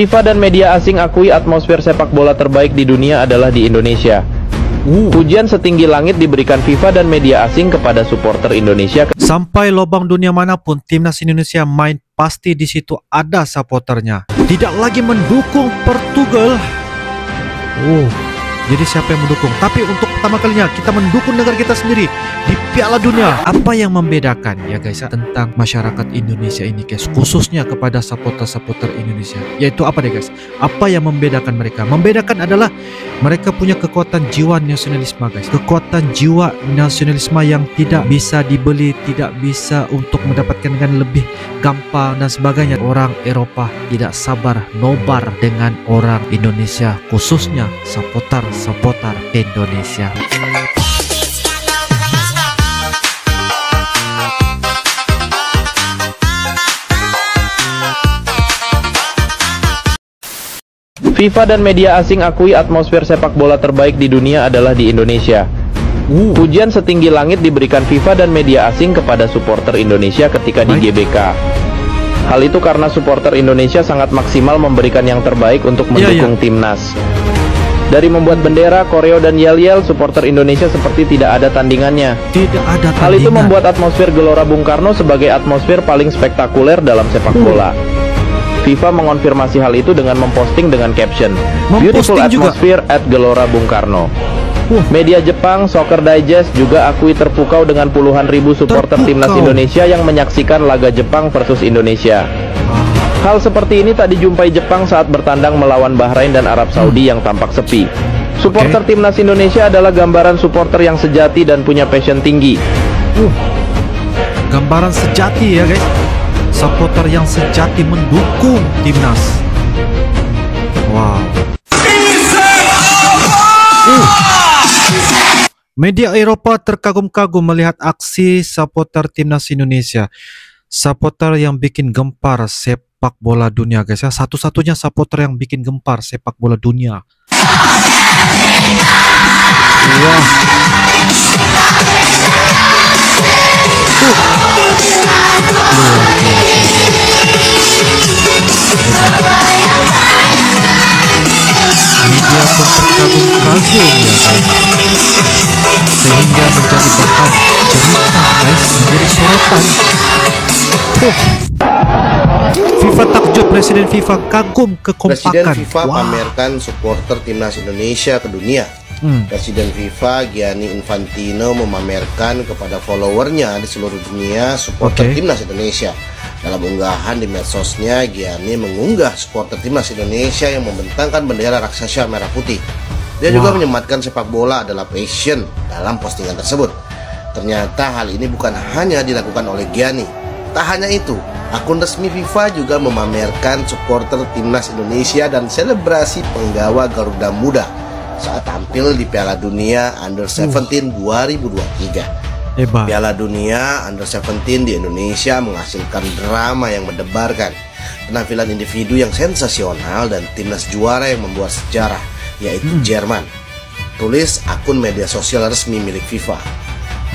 FIFA dan media asing akui atmosfer sepak bola terbaik di dunia adalah di Indonesia. Pujian setinggi langit diberikan FIFA dan media asing kepada supporter Indonesia. Sampai lubang dunia manapun timnas Indonesia main, pasti di situ ada supporternya. Tidak lagi mendukung Portugal. Jadi siapa yang mendukung? Tapi untuk pertama kalinya kita mendukung negara kita sendiri di Piala Dunia. Apa yang membedakan ya guys tentang masyarakat Indonesia ini guys, khususnya kepada supporter-supporter Indonesia, yaitu apa deh guys? Apa yang membedakan mereka? Membedakan adalah mereka punya kekuatan jiwa nasionalisme guys. Kekuatan jiwa nasionalisme yang tidak bisa dibeli, tidak bisa untuk mendapatkan dengan lebih gampang dan sebagainya. Orang Eropa tidak sabar nobar dengan orang Indonesia, khususnya supporter Indonesia. FIFA dan media asing akui atmosfer sepak bola terbaik di dunia adalah di Indonesia. Pujian setinggi langit diberikan FIFA dan media asing kepada supporter Indonesia ketika di GBK. Hal itu karena supporter Indonesia sangat maksimal memberikan yang terbaik untuk mendukung timnas. Dari membuat bendera, koreo, dan yel-yel, supporter Indonesia seperti tidak ada tandingannya. Hal itu membuat atmosfer Gelora Bung Karno sebagai atmosfer paling spektakuler dalam sepak bola. FIFA mengonfirmasi hal itu dengan memposting dengan caption "Beautiful atmosphere at Gelora Bung Karno". Media Jepang, Soccer Digest, juga akui terpukau dengan puluhan ribu supporter timnas Indonesia yang menyaksikan laga Jepang versus Indonesia. Hal seperti ini tak dijumpai Jepang saat bertandang melawan Bahrain dan Arab Saudi yang tampak sepi. Supporter timnas Indonesia adalah gambaran supporter yang sejati dan punya passion tinggi. Gambaran sejati ya guys. Supporter yang sejati mendukung timnas. Wow. Media Eropa terkagum-kagum melihat aksi supporter timnas Indonesia. Supporter yang bikin gempar sepak bola dunia guys ya. Satu-satunya supporter yang bikin gempar sepak bola dunia. Wah. Media pun terkagum-kagum ya guys, sehingga menjadi bahan cerita guys, menjadi sorotan. FIFA takjub, Presiden FIFA kagum kekompakan. Presiden FIFA pamerkan supporter timnas Indonesia ke dunia. Presiden FIFA Gianni Infantino memamerkan kepada followernya di seluruh dunia supporter timnas Indonesia. Dalam unggahan di medsosnya, Gianni mengunggah supporter timnas Indonesia yang membentangkan bendera raksasa merah putih. Dia juga menyematkan sepak bola adalah passion dalam postingan tersebut. Ternyata hal ini bukan hanya dilakukan oleh Gianni. Tak hanya itu, akun resmi FIFA juga memamerkan supporter timnas Indonesia dan selebrasi penggawa Garuda Muda saat tampil di Piala Dunia Under-17 2023. Piala Dunia Under-17 di Indonesia menghasilkan drama yang mendebarkan, penampilan individu yang sensasional, dan timnas juara yang membuat sejarah, yaitu Jerman. Tulis akun media sosial resmi milik FIFA.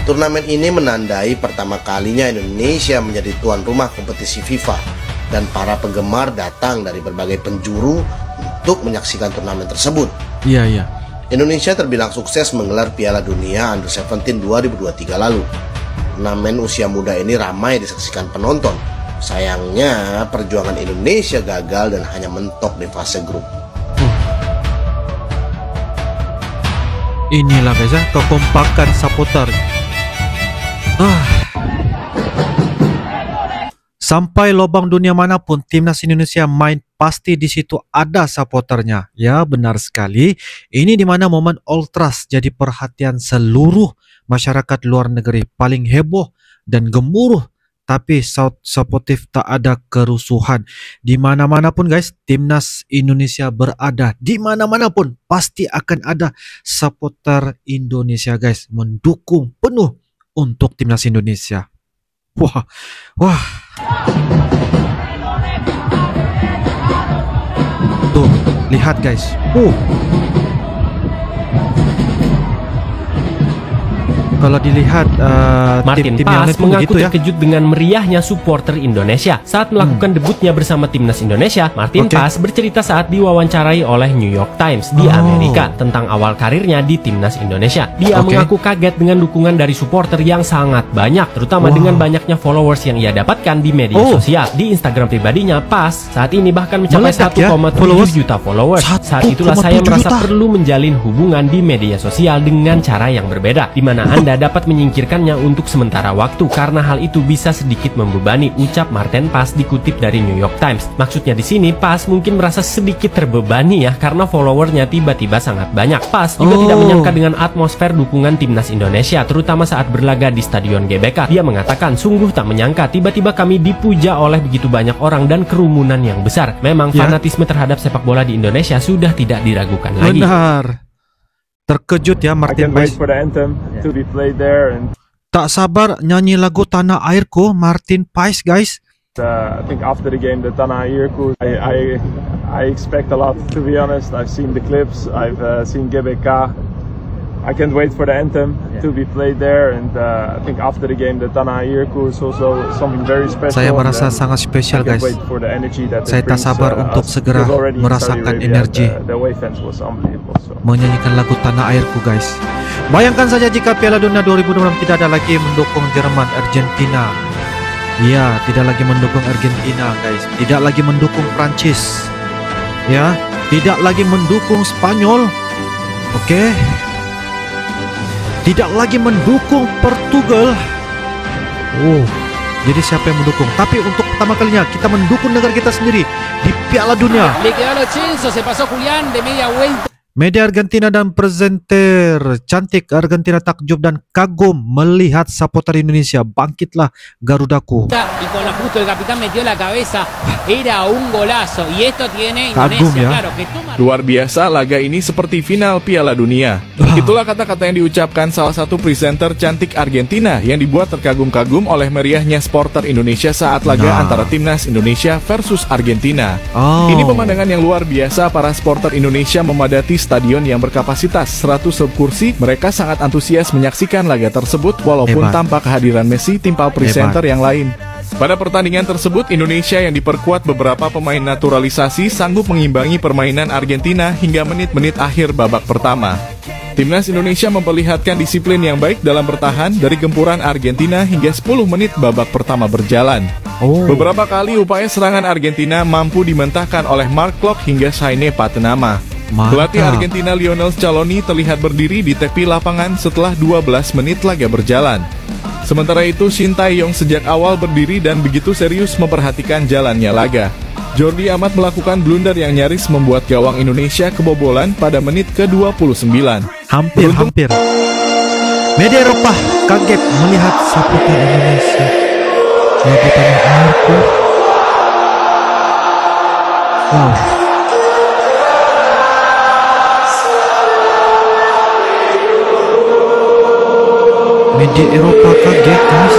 Turnamen ini menandai pertama kalinya Indonesia menjadi tuan rumah kompetisi FIFA, dan para penggemar datang dari berbagai penjuru untuk menyaksikan turnamen tersebut. Indonesia terbilang sukses menggelar Piala Dunia Under-17 2023 lalu. Turnamen usia muda ini ramai disaksikan penonton. Sayangnya perjuangan Indonesia gagal dan hanya mentok di fase grup. Inilah guys ya, kekompakan supporter. Sampai lubang dunia manapun timnas Indonesia main, pasti di situ ada supporternya. Ya, benar sekali. Ini dimana momen ultras jadi perhatian seluruh masyarakat luar negeri. Paling heboh dan gemuruh, tapi supportif, tak ada kerusuhan. Di mana-mana pun guys, timnas Indonesia berada, di mana-mana pun pasti akan ada supporter Indonesia guys, mendukung penuh untuk timnas Indonesia. Wah. Tuh, lihat guys. kalau dilihat Martin tim-tim yang Paes lain pun mengaku begitu ya. terkejut dengan meriahnya supporter Indonesia. Saat melakukan debutnya bersama timnas Indonesia, Martin Paes bercerita saat diwawancarai oleh New York Times di Amerika tentang awal karirnya di timnas Indonesia. Dia mengaku kaget dengan dukungan dari supporter yang sangat banyak, terutama dengan banyaknya followers yang ia dapatkan di media sosial. Di Instagram pribadinya, Paes saat ini bahkan mencapai 1,7 juta followers. Saat itulah saya merasa perlu menjalin hubungan di media sosial dengan cara yang berbeda, di mana Anda dapat menyingkirkannya untuk sementara waktu karena hal itu bisa sedikit membebani, ucap Martin Paes dikutip dari New York Times. Maksudnya di sini Paes mungkin merasa sedikit terbebani ya karena followernya tiba-tiba sangat banyak. Paes juga tidak menyangka dengan atmosfer dukungan timnas Indonesia, terutama saat berlaga di Stadion GBK. Dia mengatakan, sungguh tak menyangka tiba-tiba kami dipuja oleh begitu banyak orang dan kerumunan yang besar. Memang fanatisme terhadap sepak bola di Indonesia sudah tidak diragukan lagi. Benar. Terkejut ya Martin Paes. Tak sabar nyanyi lagu Tanah Airku Martin Paes, guys. I think after the game, the Tanah Airku, I expect a lot, to be honest. I've seen the clips, I've seen GBK. I can't wait for the anthem to be played there, and I think after the game, the Tanah Airku is also something very special. Saya merasa sangat spesial, guys. Saya tak sabar untuk segera merasakan energi menyanyikan lagu Tanah Airku, guys. Bayangkan saja jika Piala Dunia 2026 tidak ada lagi mendukung Jerman, Argentina. Ya, tidak lagi mendukung Argentina, guys. Tidak lagi mendukung Prancis. Ya, tidak lagi mendukung Spanyol. Oke. Tidak lagi mendukung Portugal. Jadi siapa yang mendukung? Tapi untuk pertama kalinya kita mendukung negara kita sendiri di Piala Dunia. Media Argentina dan presenter cantik Argentina takjub dan kagum melihat supporter Indonesia. Bangkitlah Garudaku. Kagum ya. Luar biasa, laga ini seperti final Piala Dunia. Itulah kata-kata yang diucapkan salah satu presenter cantik Argentina yang dibuat terkagum-kagum oleh meriahnya supporter Indonesia saat laga antara timnas Indonesia versus Argentina. Ini pemandangan yang luar biasa. Para supporter Indonesia memadati stadion yang berkapasitas 100 kursi. Mereka sangat antusias menyaksikan laga tersebut walaupun tanpa kehadiran Messi timpal presenter yang lain. Pada pertandingan tersebut, Indonesia yang diperkuat beberapa pemain naturalisasi sanggup mengimbangi permainan Argentina hingga menit-menit akhir babak pertama. Timnas Indonesia memperlihatkan disiplin yang baik dalam bertahan dari gempuran Argentina hingga 10 menit babak pertama berjalan. Beberapa kali upaya serangan Argentina mampu dimentahkan oleh Mark Klok hingga Saine Patenama. Pelatih Argentina Lionel Scaloni terlihat berdiri di tepi lapangan setelah 12 menit laga berjalan. Sementara itu, Shin Tae-yong sejak awal berdiri dan begitu serius memperhatikan jalannya laga. Jordi Amat melakukan blunder yang nyaris membuat gawang Indonesia kebobolan pada menit ke-29. Hampir. Media Eropa kaget melihat supporter Indonesia. Lagu Tanah Airku. Media Eropa kaget, guys.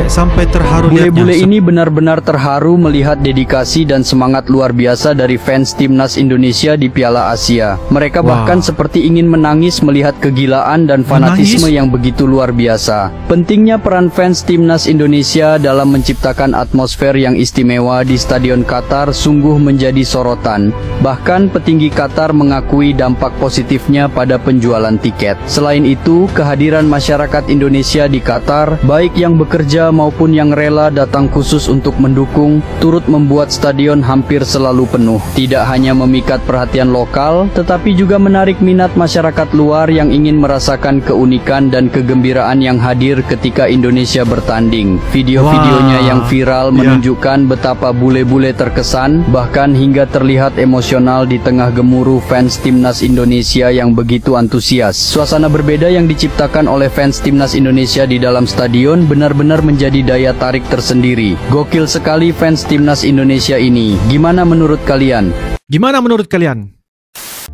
Sampai terharu. Bule-bule ini benar-benar terharu melihat dedikasi dan semangat luar biasa dari fans timnas Indonesia di Piala Asia. Mereka bahkan seperti ingin menangis melihat kegilaan dan fanatisme yang begitu luar biasa. Pentingnya peran fans timnas Indonesia dalam menciptakan atmosfer yang istimewa di Stadion Qatar sungguh menjadi sorotan. Bahkan petinggi Qatar mengakui dampak positifnya pada penjualan tiket. Selain itu, kehadiran masyarakat Indonesia di Qatar, baik yang bekerja pekerja maupun yang rela datang khusus untuk mendukung, turut membuat stadion hampir selalu penuh. Tidak hanya memikat perhatian lokal, tetapi juga menarik minat masyarakat luar yang ingin merasakan keunikan dan kegembiraan yang hadir ketika Indonesia bertanding. Video-videonya yang viral menunjukkan betapa bule-bule terkesan, bahkan hingga terlihat emosional di tengah gemuruh fans timnas Indonesia yang begitu antusias. Suasana berbeda yang diciptakan oleh fans timnas Indonesia di dalam stadion benar-benar menjadi daya tarik tersendiri. Gokil sekali fans timnas Indonesia ini. Gimana menurut kalian? Gimana menurut kalian?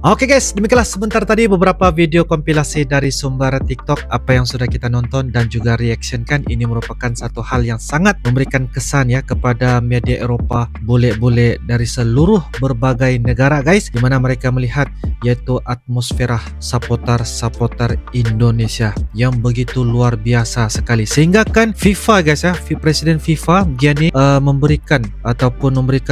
Oke guys, demikianlah sebentar tadi beberapa video kompilasi dari sumber TikTok apa yang sudah kita nonton dan juga reaction kan. Ini merupakan satu hal yang sangat memberikan kesan ya kepada media Eropa, bule-bule dari seluruh berbagai negara guys, dimana mereka melihat yaitu atmosfera supporter Indonesia yang begitu luar biasa sekali, sehingga kan FIFA guys ya, Presiden FIFA Gianni memberikan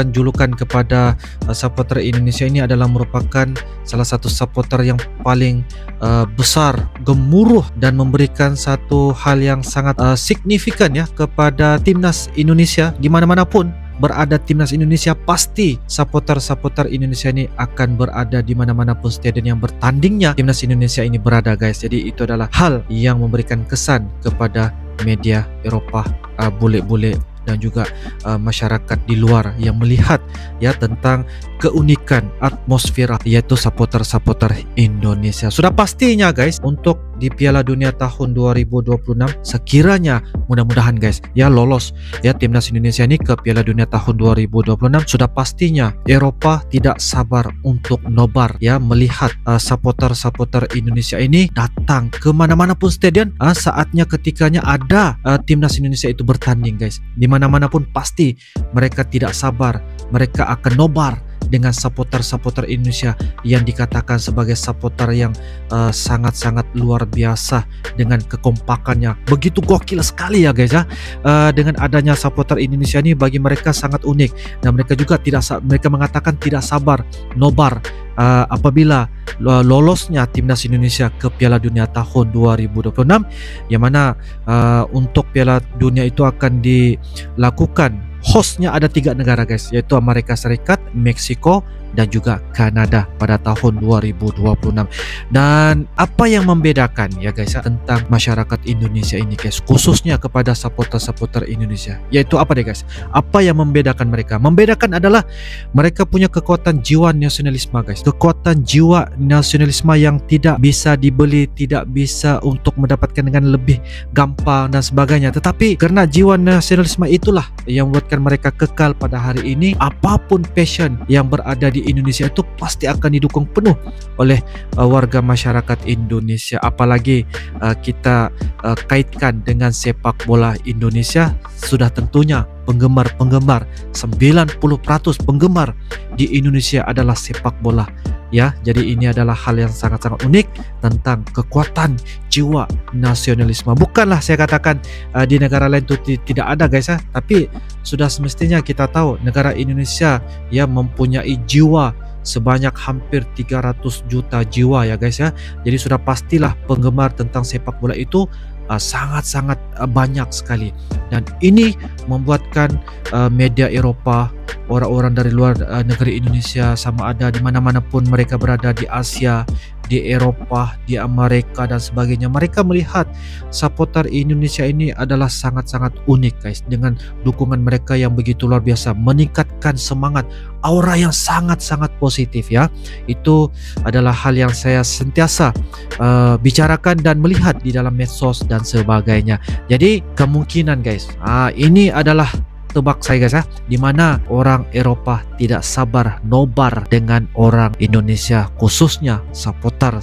julukan kepada supporter Indonesia ini adalah merupakan salah satu supporter yang paling besar, gemuruh, dan memberikan satu hal yang sangat signifikan ya kepada timnas Indonesia. Di mana-mana pun berada timnas Indonesia, pasti supporter Indonesia ini akan berada di mana-mana pun stadion yang bertandingnya timnas Indonesia ini berada guys. Jadi itu adalah hal yang memberikan kesan kepada media Eropa, bule-bule dan juga masyarakat di luar yang melihat ya tentang keunikan atmosfera yaitu supporter Indonesia. Sudah pastinya guys untuk di Piala Dunia tahun 2026 sekiranya mudah-mudahan guys ya lolos ya timnas Indonesia ini ke Piala Dunia tahun 2026, sudah pastinya Eropa tidak sabar untuk nobar ya melihat supporter Indonesia ini datang ke mana-mana pun stadion. Saatnya ketikanya ada timnas Indonesia itu bertanding guys, di mana-mana pun pasti mereka tidak sabar, mereka akan nobar dengan supporter Indonesia yang dikatakan sebagai supporter yang sangat-sangat luar biasa dengan kekompakannya. Begitu gokil sekali ya guys ya. Dengan adanya supporter Indonesia ini bagi mereka sangat unik, dan mereka juga mereka mengatakan tidak sabar nobar apabila lolosnya timnas Indonesia ke Piala Dunia tahun 2026, yang mana untuk Piala Dunia itu akan dilakukan. Hostnya ada 3 negara guys, yaitu Amerika Serikat, Meksiko, dan juga Kanada pada tahun 2026. Dan apa yang membedakan ya guys tentang masyarakat Indonesia ini guys, khususnya kepada supporter Indonesia, yaitu apa deh guys? Apa yang membedakan mereka? Membedakan adalah mereka punya kekuatan jiwa nasionalisme guys, kekuatan jiwa nasionalisme yang tidak bisa dibeli, tidak bisa untuk mendapatkan dengan lebih gampang dan sebagainya. Tetapi karena jiwa nasionalisme itulah yang membuatkan mereka kekal pada hari ini. Apapun passion yang berada di Indonesia itu pasti akan didukung penuh oleh warga masyarakat Indonesia. Apalagi kita kaitkan dengan sepak bola Indonesia, sudah tentunya penggemar 90% penggemar di Indonesia adalah sepak bola ya. Jadi ini adalah hal yang sangat-sangat unik tentang kekuatan jiwa nasionalisme. Bukanlah saya katakan di negara lain itu tidak ada guys ya, tapi sudah semestinya kita tahu negara Indonesia yang mempunyai jiwa sebanyak hampir 300 juta jiwa ya guys ya. Jadi sudah pastilah penggemar tentang sepak bola itu sangat-sangat banyak sekali, dan ini membuatkan media Eropa, orang-orang dari luar negeri Indonesia, sama ada di mana-mana pun mereka berada di Asia, di Eropa, di Amerika dan sebagainya, mereka melihat supporter Indonesia ini adalah sangat-sangat unik guys, dengan dukungan mereka yang begitu luar biasa, meningkatkan semangat, aura yang sangat-sangat positif ya. Itu adalah hal yang saya sentiasa bicarakan dan melihat di dalam medsos dan sebagainya. Jadi kemungkinan guys, ini adalah tebak saya guys ya, dimana orang Eropa tidak sabar nobar dengan orang Indonesia, khususnya supporter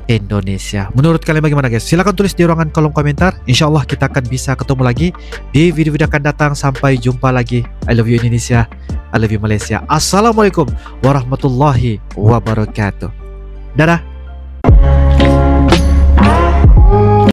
Indonesia. Menurut kalian bagaimana guys? Silahkan tulis di ruangan kolom komentar. Insya Allah kita akan bisa ketemu lagi di video-video akan datang. Sampai jumpa lagi. I love you Indonesia, I love you Malaysia. Assalamualaikum warahmatullahi wabarakatuh. Dadah.